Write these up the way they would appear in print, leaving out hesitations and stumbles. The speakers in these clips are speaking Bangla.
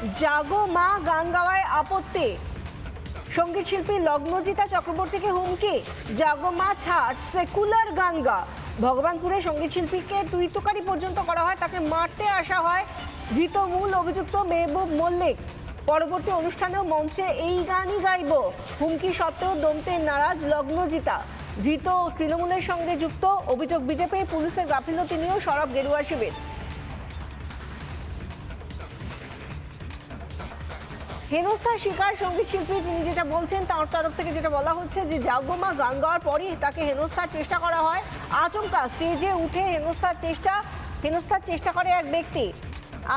জাগো মা গান গাওয়ায় আপত্তি, সঙ্গীত শিল্পী লগ্নজিতা চক্রবর্তীকে হুমকি। জাগো মা ছাড়, সেকুলার গান গা। ভগবানপুরে সঙ্গীত শিল্পীকে তুইতকারি পর্যন্ত করা হয়, তাকে মারতে আসা হয়। ধৃত মূল অভিযুক্ত মেহবুব মল্লিক। পরবর্তী অনুষ্ঠানেও মঞ্চে এই গানই গাইব, হুমকি সত্ত্বেও দমতে নারাজ লগ্নজিতা। ধৃত তৃণমূলের সঙ্গে যুক্ত, অভিযোগ বিজেপি, পুলিশের গাফিলতি নিয়েও সরব গেরুয়া শিবির। হেনস্থার শিকার সঙ্গীত শিল্পী, তিনি যেটা বলছেন তার তরফ থেকে যেটা বলা হচ্ছে যে জাগো মা গান গাওয়ার পরই তাকে হেনস্থার চেষ্টা করা হয়। আচমকা স্টেজে উঠে হেনস্থার চেষ্টা করে এক ব্যক্তি।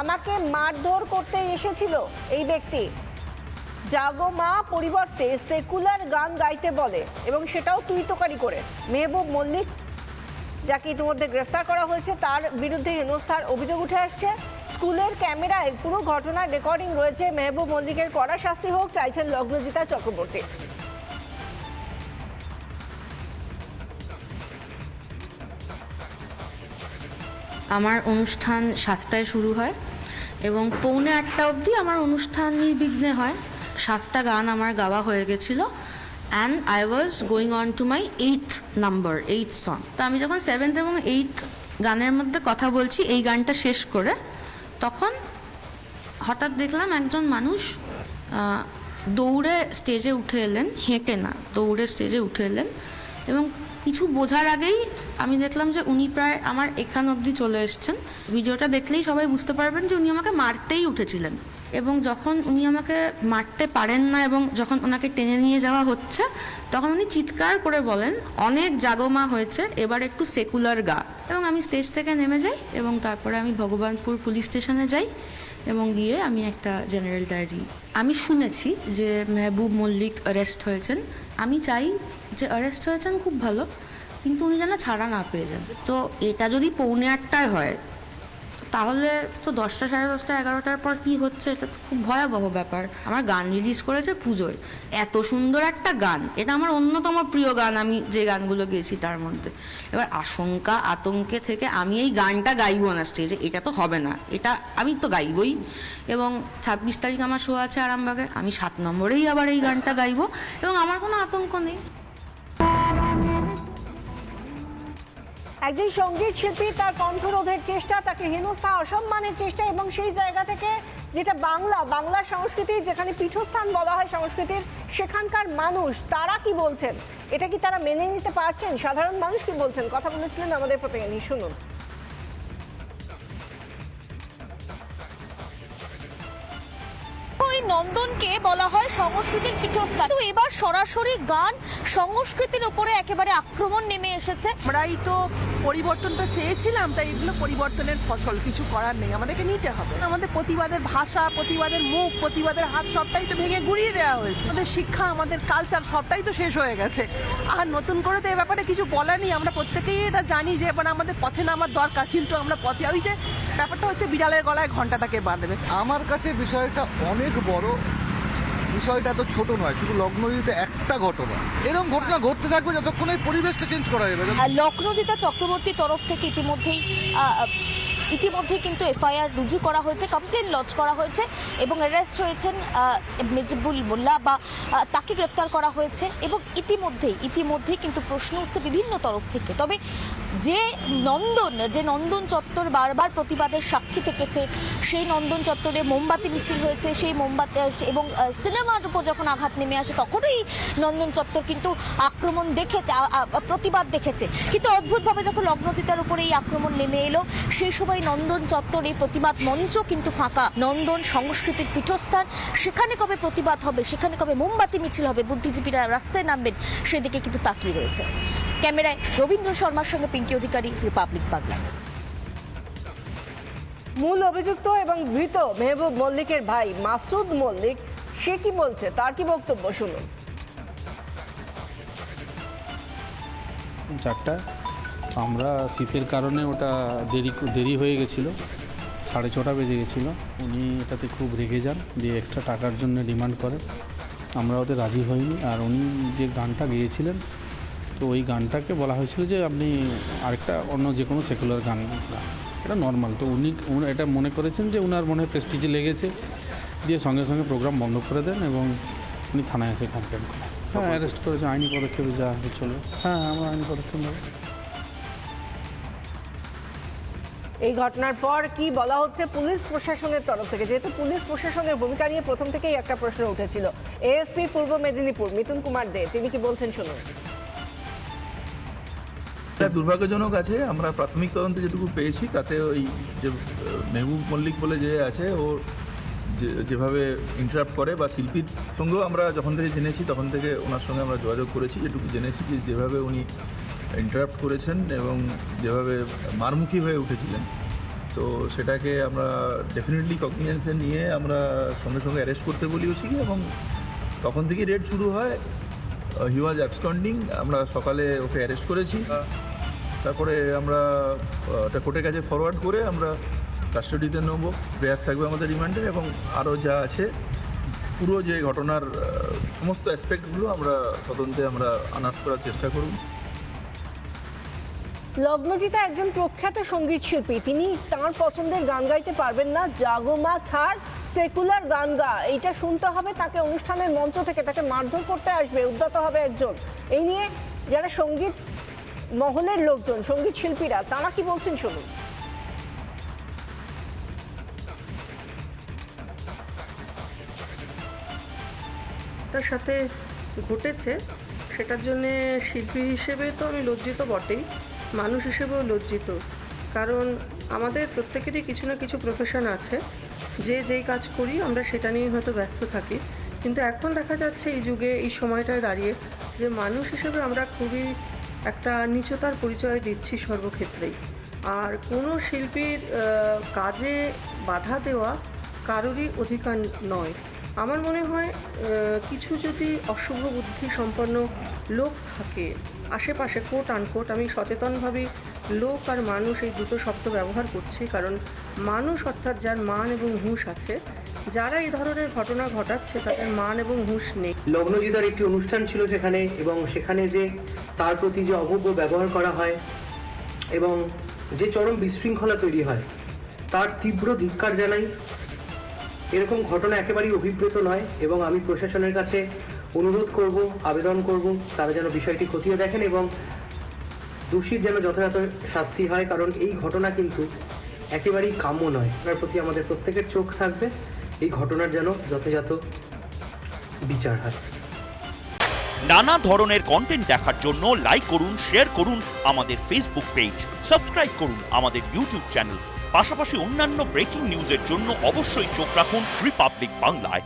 আমাকে মারধর করতে এসেছিল এই ব্যক্তি। জাগো মা পরিবর্তে সেকুলার গান গাইতে বলে এবং সেটাও তুইতকারি করে। মেহবুব মল্লিক, যাকে ইতিমধ্যে গ্রেফতার করা হয়েছে, তার বিরুদ্ধে হেনস্থার অভিযোগ উঠে আসছে। স্কুলের ক্যামেরায় পুরো ঘটনার রেকর্ডিং রয়েছে। মেহবুব মল্লিকের কড়া শাস্তি হোক চাইছেন লগ্নজিতা চক্রবর্তী। আমার অনুষ্ঠান 7টায় শুরু হয় এবং 7:45 অবধি আমার অনুষ্ঠান নির্বিঘ্নে হয়। 7টা গান আমার গাওয়া হয়ে গেছিলো and I was going on to my 8th number, 8th song. তো আমি যখন 7th এবং 8th গানের মধ্যে কথা বলছি, এই গানটা শেষ করে, তখন হঠাৎ দেখলাম একজন মানুষ দৌড়ে স্টেজে উঠে এলেন, হেঁটে না, দৌড়ে স্টেজে উঠে এলেন এবং কিছু বোঝার আগেই আমি দেখলাম যে উনি প্রায় আমার এখান অবধি চলে এসছেন। ভিডিওটা দেখলেই সবাই বুঝতে পারবেন যে উনি আমাকে মারতেই উঠেছিলেন এবং যখন উনি আমাকে মারতে পারেন না এবং যখন ওনাকে টেনে নিয়ে যাওয়া হচ্ছে, তখন উনি চিৎকার করে বলেন, অনেক জাগমা হয়েছে, এবার একটু সেকুলার গা। এবং আমি স্টেজ থেকে নেমে যাই এবং তারপরে আমি ভগবানপুর পুলিশ স্টেশনে যাই এবং গিয়ে আমি একটা জেনারেল ডায়েরি। আমি শুনেছি যে মেহবুব মল্লিক অ্যারেস্ট হয়েছেন। আমি চাই যে অ্যারেস্ট হয়েছেন খুব ভালো, কিন্তু উনি যেন ছাড়া না পেয়ে যান। তো এটা যদি 7:45 হয়, তাহলে তো 10টা, 10:30, 11টার পর কি হচ্ছে, এটা তো খুব ভয়াবহ ব্যাপার। আমার গান রিলিজ করেছে পুজোয়, এত সুন্দর একটা গান, এটা আমার অন্যতম প্রিয় গান, আমি যে গানগুলো গেয়েছি তার মধ্যে। এবার আশঙ্কা আতঙ্কে থেকে আমি এই গানটা গাইবো না স্টেজে, এটা তো হবে না, এটা আমি তো গাইবই। এবং 26 তারিখ আমার শো আছে আরামবাগে, আমি 7 নম্বরেই আবার এই গানটা গাইবো এবং আমার কোনো আতঙ্ক নেই। একজন সঙ্গীত শিল্পী, তার কণ্ঠরোধের চেষ্টা, তাকে হেনস্থা, অসম্মানের চেষ্টা, এবং সেই জায়গা থেকে যেটা বাংলার সংস্কৃতি, যেখানে পীঠস্থান বলা হয় সংস্কৃতির, সেখানকার মানুষ তারা কি বলছেন, এটা কি তারা মেনে নিতে পারছেন? সাধারণ মানুষ কি বলছেন, কথা বলেছিলেন আমাদের প্রতিনিধি, শুনুন। ওই নন্দনকে বলা হয় সংস্কৃতির পীঠস্থান, তো এবার সরাসরি গান সংস্কৃতির উপরে একেবারে আক্রমণ নেমে এসেছে। আমরাই তো পরিবর্তনটা চেয়েছিলাম, তাই এগুলো পরিবর্তনের ফসল, কিছু করার নেই, আমাদেরকে নিতে হবে। আমাদের প্রতিবাদের ভাষা, প্রতিবাদের মুখ, প্রতিবাদের হাত সবটাই তো ভেঙে গুড়িয়ে দেওয়া হয়েছে। আমাদের শিক্ষা, আমাদের কালচার সবটাই তো শেষ হয়ে গেছে। আর নতুন করে তো এ ব্যাপারে কিছু বলার নেই। আমরা প্রত্যেকেই এটা জানি যে এবার আমাদের পথে নামার দরকার, কিন্তু আমরা পথে, ওই যে ব্যাপারটা হচ্ছে বিড়ালের গলায় ঘন্টাটাকে বাঁধবে। আমার কাছে বিষয়টা অনেক বড়, বিষয়টা এত ছোট নয়। শুধু লগ্নজিতে একটা ঘটনা, এরকম ঘটনা ঘটতে থাকবে যতক্ষণ এই পরিবেশটা চেঞ্জ করা যাবে। লগ্নজিতা চক্রবর্তীর তরফ থেকে ইতিমধ্যেই কিন্তু এফআইআর রুজু করা হয়েছে, কমপ্লেন লজ করা হয়েছে এবং অ্যারেস্ট হয়েছেন মেজবুল মোল্লা, বা তাকে গ্রেফতার করা হয়েছে। এবং ইতিমধ্যেই কিন্তু প্রশ্ন উঠছে বিভিন্ন তরফ থেকে। তবে যে নন্দন চত্বর বারবার প্রতিবাদের সাক্ষী থেকেছে, সেই নন্দন চত্বরে মোমবাতি মিছিল হয়েছে, সেই মোমবাতি এবং সিনেমার উপর যখন আঘাত নেমে আসে তখনই নন্দন চত্বর কিন্তু প্রতিবাদ দেখেছে। কিন্তু অদ্ভুতভাবে যখন লগ্নজিতার উপরে এই আক্রমণ নেমে এলো, সেই সময় নন্দন চত্বর, এই প্রতিবাদ মঞ্চ কিন্তু ফাঁকা। নন্দন সংস্কৃতির পীঠস্থান, সেখানে কবে প্রতিবাদ হবে, সেখানে কবে মোমবাতি মিছিল হবে, বুদ্ধিজীবীরা রাস্তায় নামবেন, সেদিকে কিন্তু তাকিয়ে রয়েছে। ক্যামেরায় রবীন্দ্র শর্মার সঙ্গে পিঙ্কি অধিকারী, রিপাবলিক বাংলা। মূল অভিযুক্ত এবং ধৃত মেহবুব মল্লিকের ভাই মাসুদ মল্লিক, সে কি বলছে, তার কি বক্তব্য, শুনুন। 4টা, আমরা শীতের কারণে ওটা দেরি হয়ে গেছিলো, 6:30 বেজে গেছিলো। উনি এটাতে খুব রেগে যান, দিয়ে এক্সট্রা টাকার জন্য ডিমান্ড করে। আমরা ওতে রাজি হইনি। আর উনি যে গানটা গেয়েছিলেন, তো ওই গানটাকে বলা হয়েছিল যে আপনি আরেকটা অন্য যে কোনো সেকুলার গান, এটা নর্মাল। তো উনি এটা মনে করেছেন যে উনার মনে প্রেস্টিজে লেগেছে, দিয়ে সঙ্গে সঙ্গে প্রোগ্রাম বন্ধ করে দেন এবং উনি থানায় এসে কমপ্লেন করেন। হ্যাঁ, অ্যারেস্ট করেছে, আইনি পদক্ষেপে যা হবে চলবে। হ্যাঁ, আমরা আইনি পদক্ষেপ নেব। এই ঘটনার পর কি বলা হচ্ছে পুলিশ প্রশাসনের তরফ থেকে, যেহেতু পুলিশ প্রশাসনের ভূমিকা নিয়ে প্রথম থেকেই একটা প্রশ্ন উঠেছিল। এএসপি পূর্ব মেদিনীপুর মিথুন কুমার দে তিনি কি বলছেন শুনুন। এটা দুর্ভাগ্যজনক আছে। আমরা প্রাথমিক তদন্তে যেটুকু পেয়েছি তাতে ওই যে মেহবুব মল্লিক বলে যে আছে, ও যেভাবে ইন্টারাপ্ট করে বা শিল্পীর সঙ্গেও আমরা যখন থেকে জেনেছি তখন থেকে ওনার সঙ্গে আমরা যোগাযোগ করেছি, যেটুকু জেনেছি যে যেভাবে উনি ইন্টারাপ্ট করেছেন এবং যেভাবে মারমুখী হয়ে উঠেছিলেন, তো সেটাকে আমরা ডেফিনেটলি কগনিজেন্সে নিয়ে আমরা সঙ্গে সঙ্গে অ্যারেস্ট করতে বলিয়েছি এবং তখন থেকেই রেড শুরু হয়। হি ওয়াজ অ্যাবসকন্ডিং, আমরা সকালে ওকে অ্যারেস্ট করেছি, তারপরে আমরা ওটা কোর্টের কাছে ফরওয়ার্ড করে আমরা কাস্টাডিতে নেব, প্রেয়ার থাকবে আমাদের রিমান্ডে এবং আরও যা আছে পুরো যে ঘটনার সমস্ত অ্যাসপেক্টগুলো আমরা তদন্তে আমরা আনাট করার চেষ্টা করব। লগ্নজিতা একজন প্রখ্যাত সঙ্গীত শিল্পী, তিনি তার পছন্দের গান গাইতে পারবেন না, জাগমা ছাড় সেকুলার গান গা, এইটা শুনতে হবে, তাকে অনুষ্ঠানের মঞ্চ থেকে তাকে মারধর করতে আসবে, উদ্যত হবে একজন। এই নিয়ে যারা সঙ্গীত মহলের লোকজন, সঙ্গীত শিল্পীরা, তারা কি বলছেন শুনুন। তার সাথে ঘটেছে, সেটার জন্যে শিল্পী হিসেবে তো আমি লজ্জিত বটেই, মানুষ হিসেবেও লজ্জিত। কারণ আমাদের প্রত্যেকেরই কিছু না কিছু প্রফেশন আছে, যে যেই কাজ করি আমরা সেটা নিয়ে হয়তো ব্যস্ত থাকি, কিন্তু এখন দেখা যাচ্ছে এই যুগে এই সময়টায় দাঁড়িয়ে যে মানুষ হিসেবে আমরা খুবই একটা নীচতার পরিচয় দিচ্ছি সর্বক্ষেত্রেই। আর কোনো শিল্পীর কাজে বাধা দেওয়া কারোরই অধিকার নয়। আমার মনে হয় কিছু যদি অশুভ বুদ্ধি সম্পন্ন লোক থাকে আশেপাশে, কোট আনকোট, আমি সচেতনভাবে লোক আর মানুষ এই দুটো শব্দ ব্যবহার করছি, কারণ মানুষ অর্থাৎ যার মান এবং হুঁশ আছে, যারা এই ধরনের ঘটনা ঘটাচ্ছে তাদের মান এবং হুঁশ নেই। লগ্নজিতার একটি অনুষ্ঠান ছিল সেখানে, এবং সেখানে যে তার প্রতি যে অভব্য ব্যবহার করা হয় এবং যে চরম বিশৃঙ্খলা তৈরি হয়, তার তীব্র ধিক্কার জানাই। এরকম ঘটনা একেবারেই অভিপ্রেত নয় এবং আমি প্রশাসনের কাছে অনুরোধ করব, আবেদন করব, তারা যেন বিষয়টি খতিয়ে দেখেন এবং দোষীর যেন যথাযথ শাস্তি হয়, কারণ এই ঘটনা কিন্তু একেবারেই কাম্য নয়। তার প্রতি আমাদের প্রত্যেকের চোখ থাকবে, এই ঘটনার যেন যথাযথ বিচার হয়। নানা ধরনের কন্টেন্ট দেখার জন্য লাইক করুন, শেয়ার করুন আমাদের ফেসবুক পেজ, সাবস্ক্রাইব করুন আমাদের ইউটিউব চ্যানেল। পাশাপাশি অন্যান্য ব্রেকিং নিউজের জন্য অবশ্যই চোখ রাখুন রিপাবলিক বাংলায়।